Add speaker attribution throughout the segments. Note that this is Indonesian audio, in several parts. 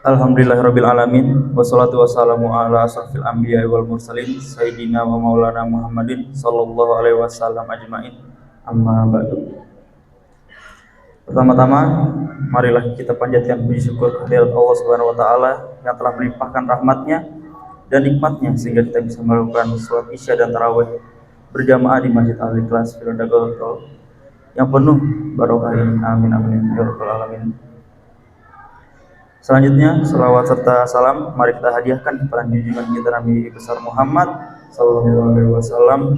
Speaker 1: Alhamdulillahirabbil alamin wassalatu wassalamu ala asrofil anbiya'i wal mursalin sayyidina wa maulana Muhammadin sallallahu alaihi wasallam ajmain. Amma ba'du. Pertama-tama marilah kita panjatkan puji syukur kehadirat Allah Subhanahu wa taala yang telah melimpahkan rahmatnya dan nikmatnya sehingga kita bisa melakukan salat Isya dan tarawih berjamaah di Masjid Al-Ikhlas Firdaus yang penuh barokah ini. Amin amin ya rabbal alamin. Selanjutnya, selawat serta salam mari kita hadiahkan kepada junjungan kita Nabi besar Muhammad sallallahu alaihi wasallam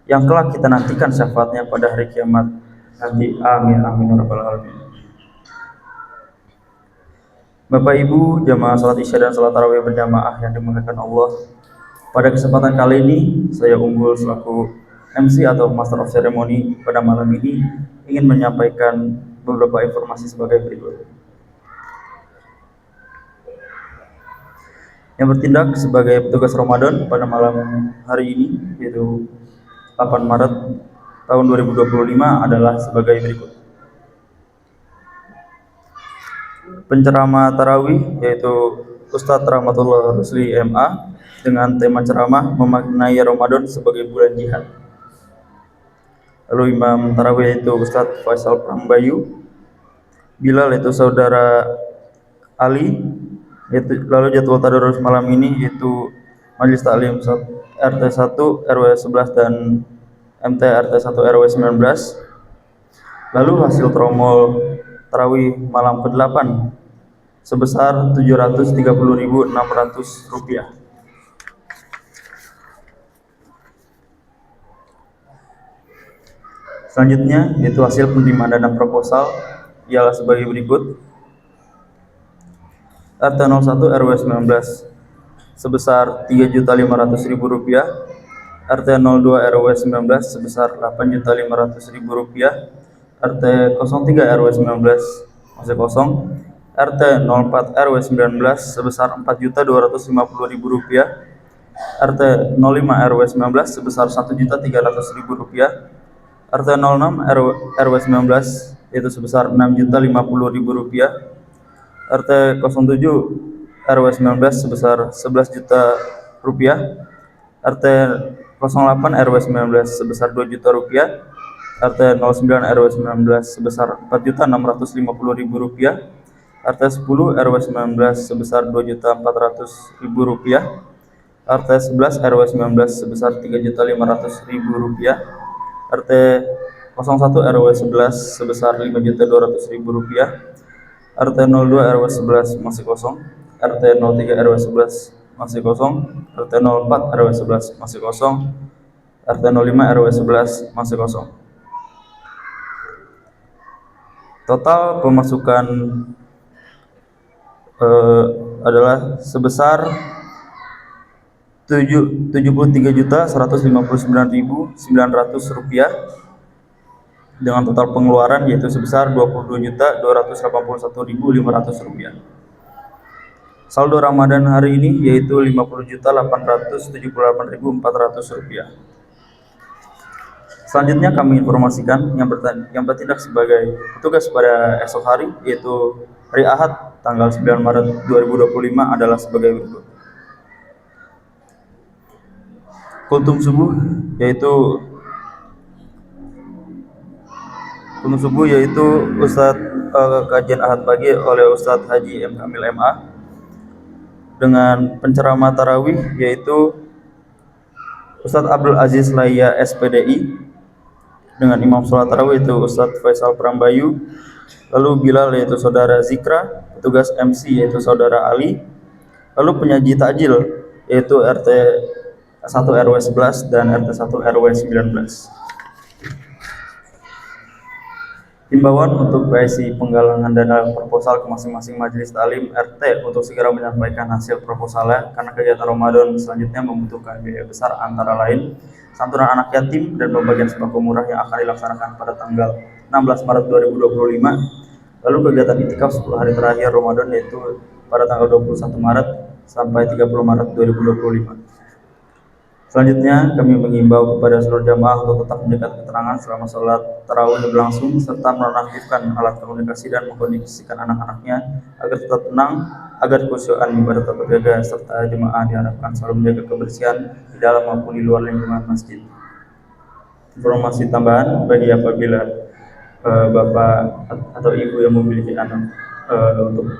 Speaker 1: yang kelak kita nantikan syafaatnya pada hari kiamat nanti. Amin amin ya rabbal alamin. Bapak Ibu jamaah salat Isya dan salat tarawih berjamaah yang dimuliakan Allah, pada kesempatan kali ini saya Unggul selaku MC atau Master of Ceremony pada malam ini ingin menyampaikan beberapa informasi sebagai berikut. Yang bertindak sebagai petugas Ramadan pada malam hari ini, yaitu 8 Maret tahun 2025 adalah sebagai berikut. Penceramah tarawih yaitu Ustadz Rahmatullah Rusli MA dengan tema ceramah memaknai Ramadan sebagai bulan jihad. Lalu imam tarawih yaitu Ustadz Faisal Prambayu, Bilal yaitu saudara Ali. Lalu jadwal tadarus malam ini yaitu Majelis Taklim RT 1 RW 11 dan MT RT 1 RW 19. Lalu hasil tromol tarawih malam ke-8 sebesar Rp730.600. Selanjutnya yaitu hasil penerimaan dana proposal ialah sebagai berikut. RT 01 RW 19 sebesar Rp3.500.000, RT 02 RW 19 sebesar Rp8.500.000, RT 03 RW 19 masih kosong, RT 04 RW 19 sebesar Rp4.250.000, RT 05 RW 19 sebesar Rp1.300.000, RT 06 RW 19 yaitu sebesar Rp6.050.000, RT 07 RW 19 sebesar Rp11 juta, RT 08 RW 19 sebesar Rp2 juta, RT 09 RW 19 sebesar Rp4.650.000, RT 10 RW 19 sebesar Rp2.400.000, RT 11 RW 19 sebesar Rp3.500.000, RT 01 RW 11 sebesar Rp5.200.000, RT 02 RW 11 masih kosong, RT 03 RW 11 masih kosong, RT 04 RW 11 masih kosong, RT 05 RW 11 masih kosong. Total pemasukan adalah sebesar Rp73.159.900 dengan total pengeluaran yaitu sebesar Rp22.281.500. Saldo Ramadan hari ini yaitu Rp50.878.400. Selanjutnya kami informasikan yang bertindak sebagai petugas pada esok hari yaitu hari Ahad tanggal 9 Maret 2025 adalah sebagai berikut. Kultum subuh yaitu kajian Ahad pagi oleh Ustadz Haji M. Kamil MA dengan penceramah tarawih yaitu Ustadz Abdul Aziz Laya SPDI dengan imam sholat tarawih yaitu Ustadz Faisal Prambayu. Lalu Bilal yaitu saudara Zikra, petugas MC yaitu saudara Ali. Lalu penyaji takjil yaitu RT 1 RW 11 dan RT 1 RW 19. Himbauan untuk PSI penggalangan dana proposal ke masing-masing majelis taklim RT untuk segera menyampaikan hasil proposalnya karena kegiatan Ramadan selanjutnya membutuhkan biaya besar antara lain santunan anak yatim dan pembagian sembako murah yang akan dilaksanakan pada tanggal 16 Maret 2025. Lalu kegiatan itikaf 10 hari terakhir Ramadan yaitu pada tanggal 21 Maret sampai 30 Maret 2025. Selanjutnya, kami mengimbau kepada seluruh jamaah untuk tetap menjaga ketenangan selama sholat tarawih berlangsung, serta menonaktifkan alat komunikasi dan mengkondisikan anak-anaknya agar tetap tenang, agar kekhusyuan ibadah tetap terjaga, serta jemaah diharapkan selalu menjaga kebersihan di dalam maupun di luar lingkungan masjid. Informasi tambahan bagi apabila Bapak atau Ibu yang memiliki anak untuk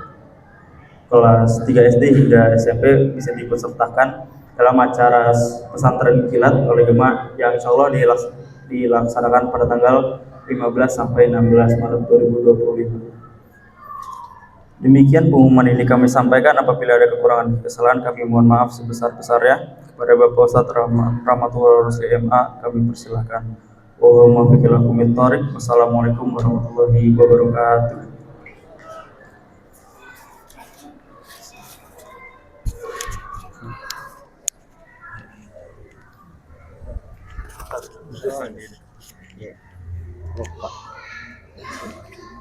Speaker 1: kelas 3 SD hingga SMP bisa diikutsertakan dalam acara pesantren kilat oleh Gema yang insya Allah dilaksanakan pada tanggal 15 sampai 16 Maret 2025. Demikian pengumuman ini kami sampaikan. Apabila ada kekurangan kesalahan, kami mohon maaf sebesar-besarnya. Kepada Bapak Ustadz Rahmatullah Rusli MA, kami persilahkan. Wassalamualaikum warahmatullahi wabarakatuh.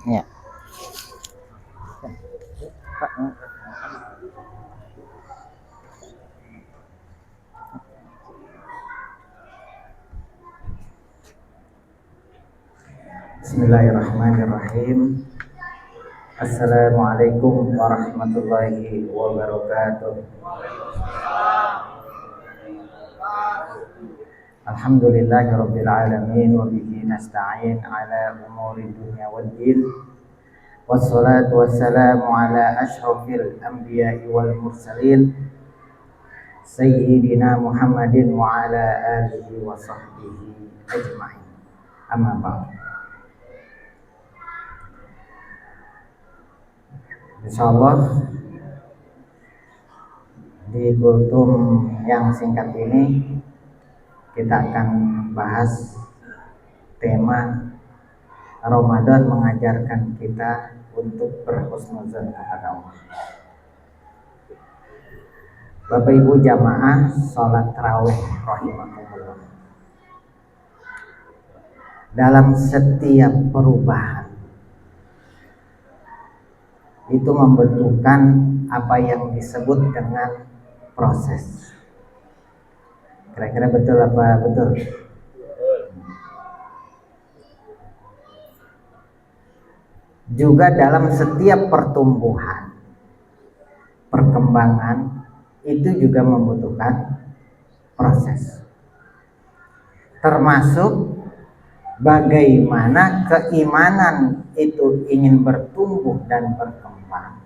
Speaker 2: Ya. Bismillahirrahmanirrahim. Assalamualaikum warahmatullahi wabarakatuh. Alhamdulillahirabbil alamin wa bihi nasta'in ala umuri dunya waddin. Wassalatu wassalamu ala asyrafil anbiya'i wal mursalin sayyidina Muhammadin wa ala alihi wa sahbihi ajma'in. Amma ba'd. Insyaallah di kultum yang singkat ini kita akan bahas tema Ramadan mengajarkan kita untuk berhusnuzon kepada Allah. Bapak Ibu jamaah sholat tarawih rahimakumullah. Dalam setiap perubahan itu membutuhkan apa yang disebut dengan proses. Kira-kira betul apa betul? Juga dalam setiap pertumbuhan, perkembangan itu juga membutuhkan proses. Termasuk bagaimana keimanan itu ingin bertumbuh dan berkembang,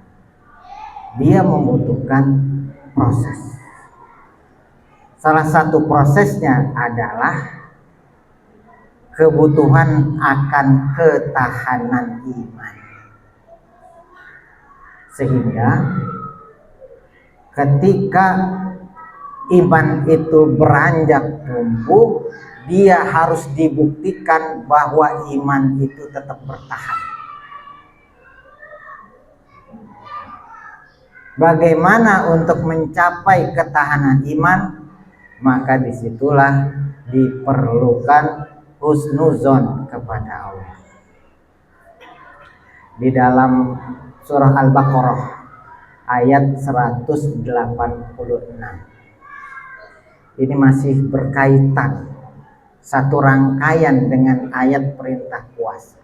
Speaker 2: dia membutuhkan proses. Salah satu prosesnya adalah kebutuhan akan ketahanan iman. Sehingga ketika iman itu beranjak tumbuh, dia harus dibuktikan bahwa iman itu tetap bertahan. Bagaimana untuk mencapai ketahanan iman? Maka disitulah diperlukan husnuzon kepada Allah. Di dalam surah Al-Baqarah ayat 186. Ini masih berkaitan, satu rangkaian dengan ayat perintah puasa.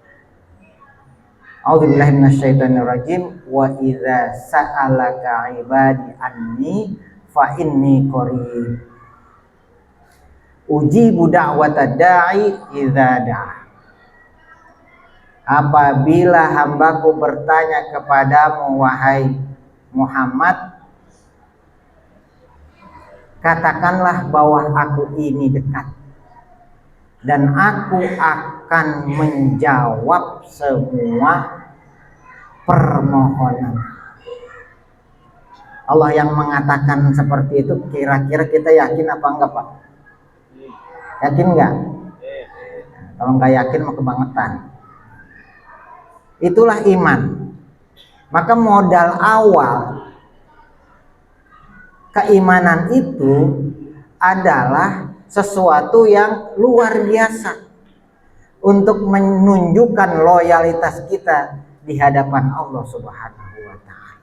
Speaker 2: A'udzubillahi minasyaitonirrajim. Wa idza sa'alaka 'ibadi anni fa inni qarib ujibu da'watad da'i idza da'a. Apabila hambaku bertanya kepadamu wahai Muhammad, katakanlah bahwa aku ini dekat dan aku akan menjawab semua permohonan. Allah yang mengatakan seperti itu, kira-kira kita yakin apa enggak, Pak? Yakin enggak? Kalau enggak yakin mau kebangetan. Itulah iman. Maka modal awal keimanan itu adalah sesuatu yang luar biasa untuk menunjukkan loyalitas kita di hadapan Allah Subhanahu wa Ta'ala.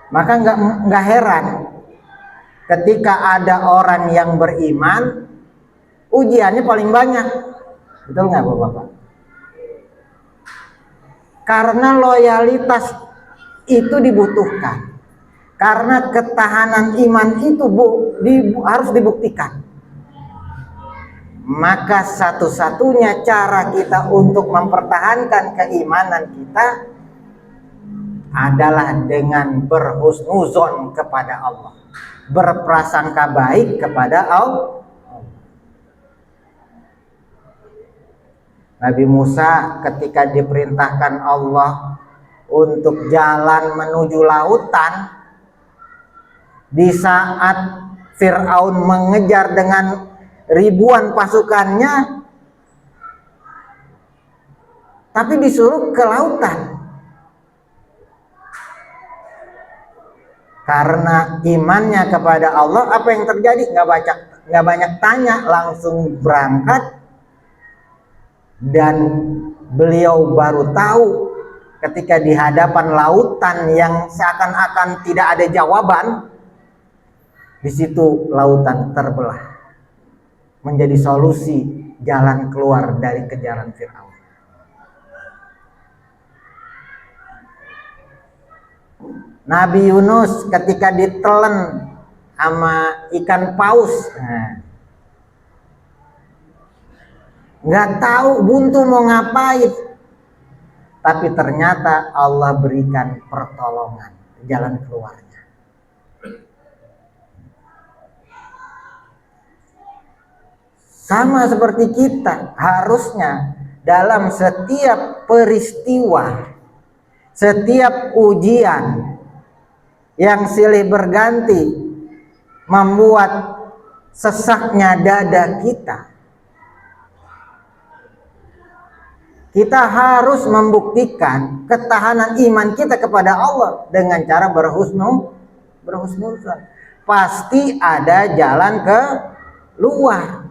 Speaker 2: Maka nggak heran ketika ada orang yang beriman, ujiannya paling banyak. Betul nggak Bapak? Karena loyalitas itu dibutuhkan. Karena ketahanan iman itu harus dibuktikan. Maka satu-satunya cara kita untuk mempertahankan keimanan kita adalah dengan berhusnuzon kepada Allah, berprasangka baik kepada Allah. Nabi Musa ketika diperintahkan Allah untuk jalan menuju lautan, di saat Fir'aun mengejar dengan ribuan pasukannya, tapi disuruh ke lautan. Karena imannya kepada Allah, apa yang terjadi? Nggak banyak tanya, langsung berangkat. Dan beliau baru tahu ketika di hadapan lautan yang seakan-akan tidak ada jawaban, di situ lautan terbelah menjadi solusi jalan keluar dari kejaran Fir'aun. Nabi Yunus ketika ditelan sama ikan paus, nggak tahu buntu mau ngapain, tapi ternyata Allah berikan pertolongan, jalan keluarnya. Sama seperti kita, harusnya dalam setiap peristiwa, setiap ujian yang silih berganti membuat sesaknya dada kita harus membuktikan ketahanan iman kita kepada Allah dengan cara berhusnuzon. Pasti ada jalan ke luar.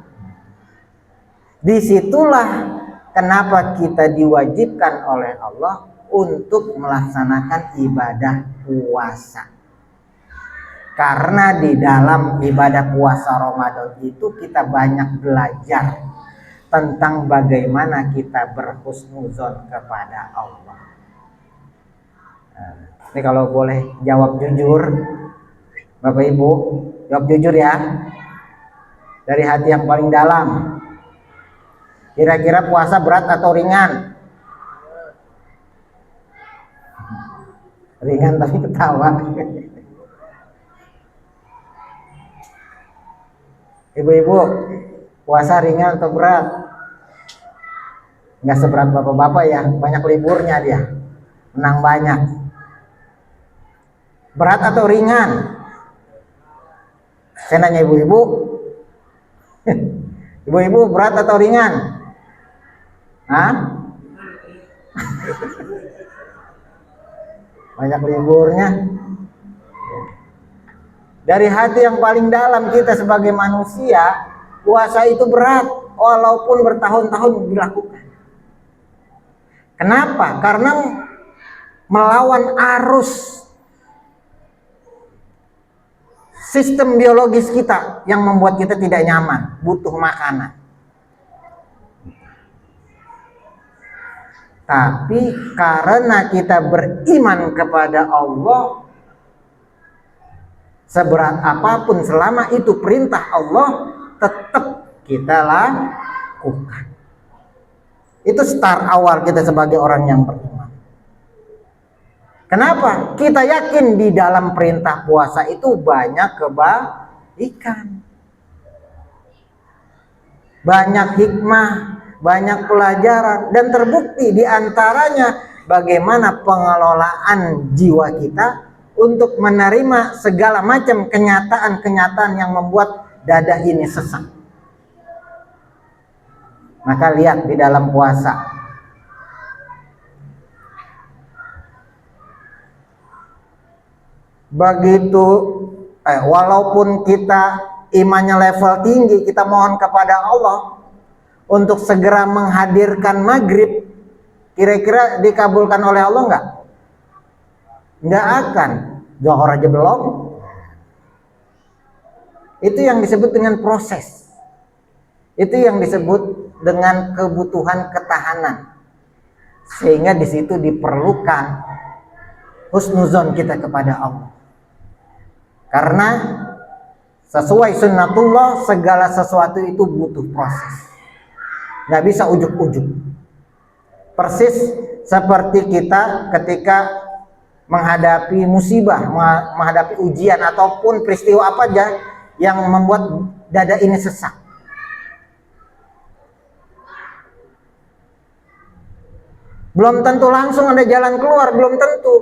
Speaker 2: Disitulah kenapa kita diwajibkan oleh Allah untuk melaksanakan ibadah puasa. Karena di dalam ibadah puasa Ramadan itu kita banyak belajar tentang bagaimana kita berhusnuzon kepada Allah. Ini kalau boleh jawab jujur, Bapak Ibu, jawab jujur ya, dari hati yang paling dalam. Kira-kira puasa berat atau ringan? Ringan tapi ketawa. Ibu-ibu, puasa ringan atau berat? Nggak seberat bapak-bapak ya, banyak liburnya dia, menang banyak. Berat atau ringan? Saya nanya ibu-ibu. Ibu-ibu, berat atau ringan? Hah? Banyak liburnya. Dari hati yang paling dalam kita sebagai manusia, puasa itu berat walaupun bertahun-tahun dilakukan. Kenapa? Karena melawan arus sistem biologis kita yang membuat kita tidak nyaman, butuh makanan. Tapi karena kita beriman kepada Allah, seberat apapun selama itu perintah Allah, tetap kita lakukan. Itu start awal kita sebagai orang yang beriman. Kenapa? Kita yakin di dalam perintah puasa itu banyak kebaikan, banyak hikmah, banyak pelajaran, dan terbukti diantaranya bagaimana pengelolaan jiwa kita untuk menerima segala macam kenyataan-kenyataan yang membuat dada ini sesak. Maka lihat di dalam puasa, begitu walaupun kita imannya level tinggi, kita mohon kepada Allah untuk segera menghadirkan maghrib, kira-kira dikabulkan oleh Allah enggak? Enggak akan. Zuhur aja belum. Itu yang disebut dengan proses. Itu yang disebut dengan kebutuhan ketahanan. Sehingga di situ diperlukan husnuzon kita kepada Allah. Karena sesuai sunnatullah, segala sesuatu itu butuh proses. Nggak bisa ujuk-ujuk. Persis seperti kita ketika menghadapi musibah, menghadapi ujian ataupun peristiwa apa aja yang membuat dada ini sesak. Belum tentu langsung ada jalan keluar, belum tentu.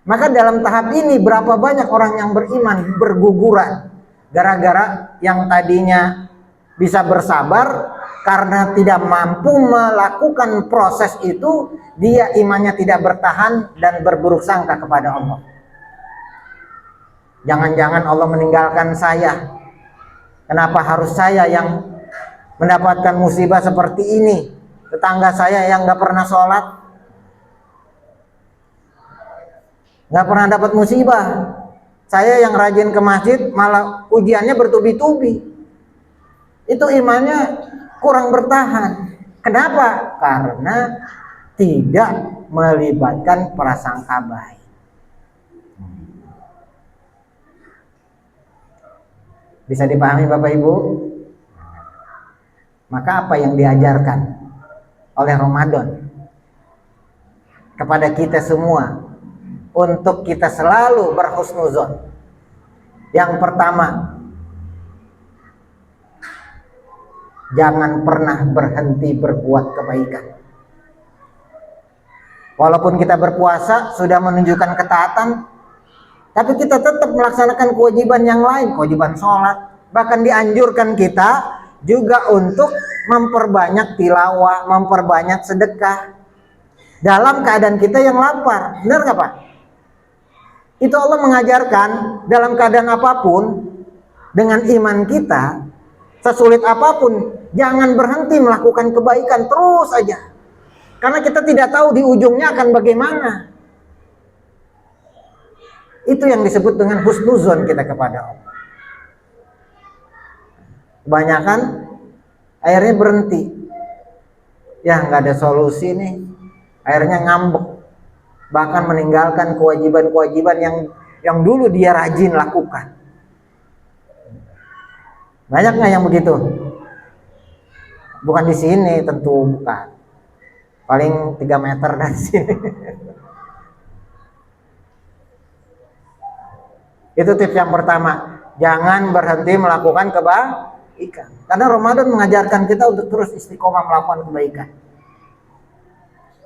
Speaker 2: Maka dalam tahap ini berapa banyak orang yang beriman berguguran gara-gara yang tadinya bisa bersabar karena tidak mampu melakukan proses itu, dia imannya tidak bertahan dan berburuk sangka kepada Allah. Jangan-jangan Allah meninggalkan saya. Kenapa harus saya yang mendapatkan musibah seperti ini? Tetangga saya yang gak pernah sholat, gak pernah dapat musibah. Saya yang rajin ke masjid malah ujiannya bertubi-tubi. Itu imannya kurang bertahan. Kenapa? Karena tidak melibatkan prasangka baik. Bisa dipahami Bapak Ibu? Maka apa yang diajarkan oleh Ramadan kepada kita semua untuk kita selalu berhusnuzon? Yang pertama, jangan pernah berhenti berbuat kebaikan. Walaupun kita berpuasa sudah menunjukkan ketaatan, tapi kita tetap melaksanakan kewajiban yang lain, kewajiban sholat. Bahkan dianjurkan kita juga untuk memperbanyak tilawah, memperbanyak sedekah dalam keadaan kita yang lapar. Benar nggak Pak? Itu Allah mengajarkan dalam keadaan apapun, dengan iman kita, sesulit apapun, jangan berhenti melakukan kebaikan, terus aja. Karena kita tidak tahu di ujungnya akan bagaimana. Itu yang disebut dengan husnuzon kita kepada Allah. Kebanyakan akhirnya berhenti. Ya nggak ada solusi nih. Akhirnya ngambek. Bahkan meninggalkan kewajiban-kewajiban yang dulu dia rajin lakukan. Banyak nggak yang begitu? Bukan di sini tentu, bukan. Paling 3 meter dari sini. Itu tips yang pertama. Jangan berhenti melakukan kebaikan. Karena Ramadan mengajarkan kita untuk terus istiqomah melakukan kebaikan.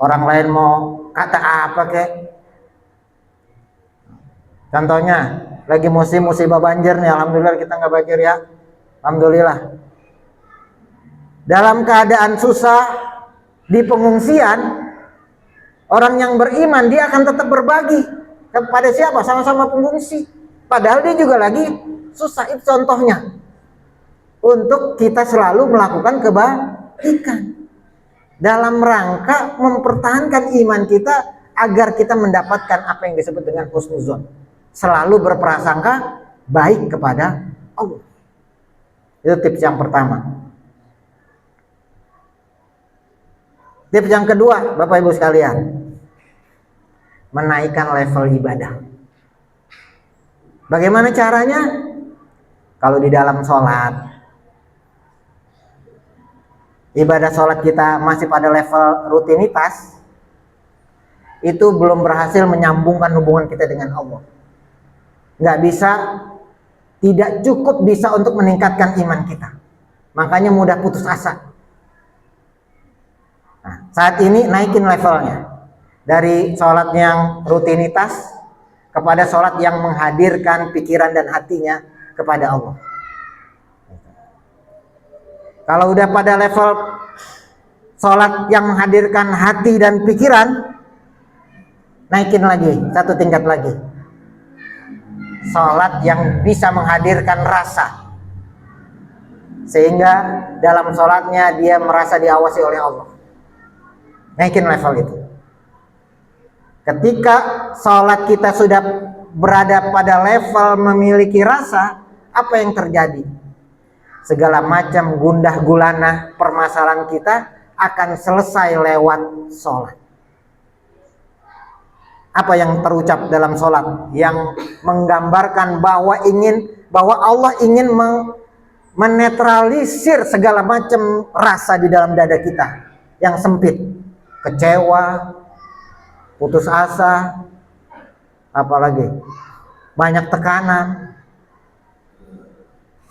Speaker 2: Orang lain mau kata apa kek? Contohnya, lagi musim musibah banjir nih. Alhamdulillah kita nggak banjir ya. Alhamdulillah. Dalam keadaan susah di pengungsian, orang yang beriman dia akan tetap berbagi kepada siapa? Sama-sama pengungsi. Padahal dia juga lagi susah. Itu contohnya untuk kita selalu melakukan kebaikan dalam rangka mempertahankan iman kita agar kita mendapatkan apa yang disebut dengan husnuzon, selalu berprasangka baik kepada Allah. Itu tips yang pertama. Tips yang kedua, Bapak Ibu sekalian, menaikkan level ibadah. Bagaimana caranya? Kalau di dalam sholat, ibadah sholat kita masih pada level rutinitas, itu belum berhasil menyambungkan hubungan kita dengan Allah. Nggak bisa, tidak cukup bisa untuk meningkatkan iman kita. Makanya mudah putus asa. Nah, saat ini naikin levelnya dari sholat yang rutinitas kepada sholat yang menghadirkan pikiran dan hatinya kepada Allah. Kalau udah pada level sholat yang menghadirkan hati dan pikiran, naikin lagi, satu tingkat lagi. Sholat yang bisa menghadirkan rasa, sehingga dalam sholatnya dia merasa diawasi oleh Allah. Naikin level itu. Ketika sholat kita sudah berada pada level memiliki rasa, apa yang terjadi? Segala macam gundah gulana permasalahan kita akan selesai lewat sholat. Apa yang terucap dalam sholat yang menggambarkan bahwa Allah ingin menetralisir segala macam rasa di dalam dada kita yang sempit, kecewa, putus asa, apalagi banyak tekanan.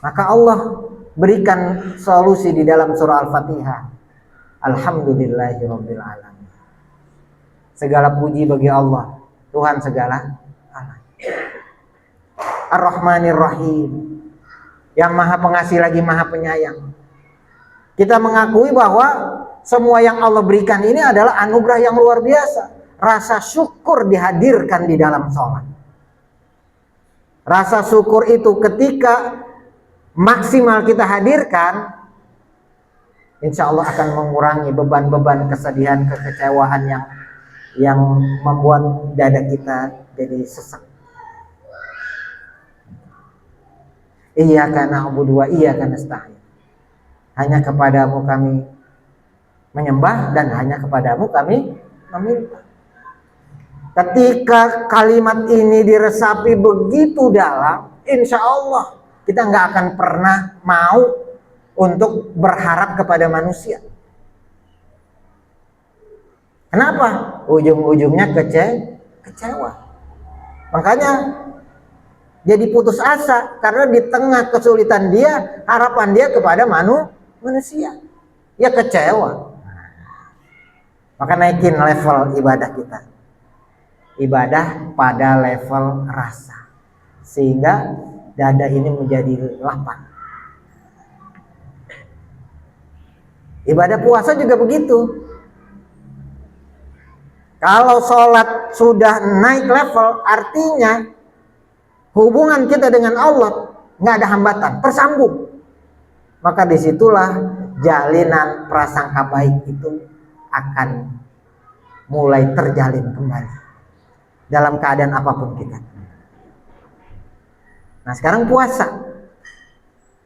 Speaker 2: Maka Allah berikan solusi di dalam surah Al-Fatihah. Alhamdulillahirabbil alamin. Segala puji bagi Allah, Tuhan segala alam. Ar-Rahmanir Rahim, yang maha pengasih lagi maha penyayang. Kita mengakui bahwa semua yang Allah berikan ini adalah anugerah yang luar biasa. Rasa syukur dihadirkan di dalam sholat. Rasa syukur itu ketika maksimal kita hadirkan, insya Allah akan mengurangi beban-beban kesedihan, kekecewaan yang membuat dada kita jadi sesak. Iyyaka na'budu wa iyyaka nasta'in. Hanya kepadamu kami menyembah dan hanya kepadamu kami meminta. Ketika kalimat ini diresapi begitu dalam, insya Allah kita nggak akan pernah mau untuk berharap kepada manusia. Kenapa? Ujung-ujungnya kecewa. Makanya jadi putus asa karena di tengah kesulitan dia, harapan dia kepada manusia. Ya kecewa. Maka naikin level ibadah kita. Ibadah pada level rasa, sehingga dada ini menjadi lapang. Ibadah puasa juga begitu. Kalau sholat sudah naik level, artinya hubungan kita dengan Allah nggak ada hambatan, tersambung. Maka disitulah jalinan prasangka baik itu akan mulai terjalin kembali dalam keadaan apapun kita. Nah sekarang puasa.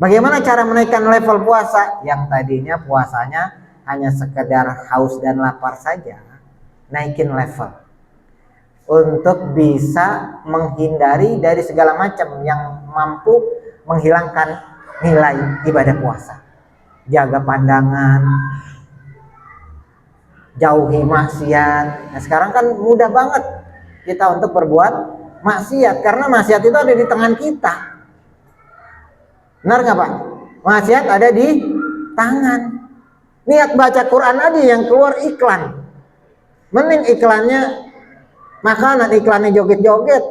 Speaker 2: Bagaimana cara menaikkan level puasa? Yang tadinya puasanya hanya sekedar haus dan lapar saja, naikin level untuk bisa menghindari dari segala macam yang mampu menghilangkan nilai ibadah puasa. Jaga pandangan, jauhi maksiat. Nah sekarang kan mudah banget kita untuk berbuat maksiat karena maksiat itu ada di tangan kita. Benar nggak Pak? Maksiat ada di tangan. Niat baca Quran aja yang keluar iklan. Mending iklannya makanan, iklannya joget-joget.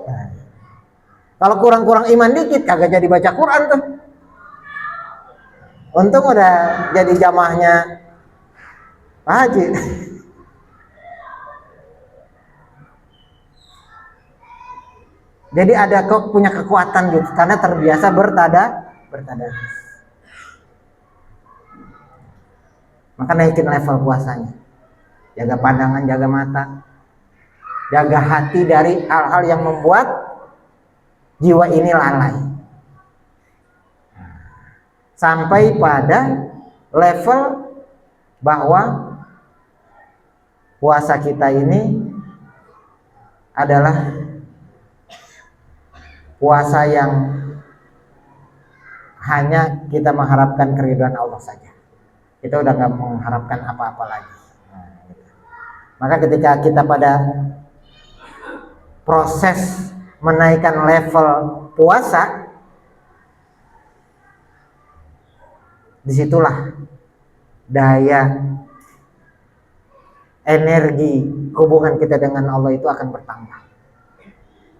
Speaker 2: Kalau kurang-kurang iman dikit kagak jadi baca Quran tuh. Untung udah jadi jamaahnya Pak Haji. Jadi ada kok punya kekuatan gitu karena terbiasa bertadarus. Maka naikin level puasanya. Jaga pandangan, jaga mata. Jaga hati dari hal-hal yang membuat jiwa ini lalai. Sampai pada level bahwa puasa kita ini adalah puasa yang hanya kita mengharapkan keridhaan Allah saja. Kita udah gak mengharapkan apa-apa lagi. Maka ketika kita pada proses menaikkan level puasa, disitulah daya energi hubungan kita dengan Allah itu akan bertambah.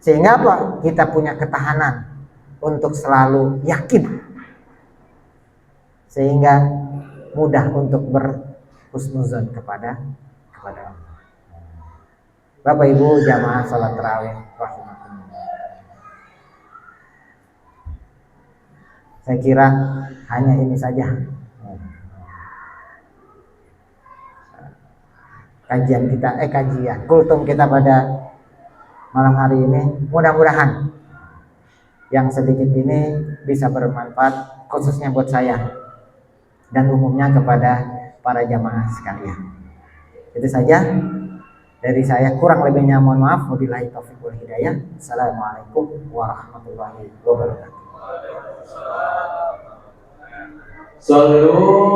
Speaker 2: Sehingga apa? Kita punya ketahanan untuk selalu yakin. Sehingga mudah untuk berhusnuzon kepada Allah. Bapak Ibu jamaah salat tarawih rahimakumullah. Saya kira hanya ini saja. kajian kultum kita pada malam hari ini. Mudah-mudahan yang sedikit ini bisa bermanfaat khususnya buat saya dan umumnya kepada para jamaah sekalian. Itu saja dari saya, kurang lebihnya mohon maaf. Wabillahi taufiq wal hidayah. Assalamualaikum warahmatullahi wabarakatuh.
Speaker 3: Sallu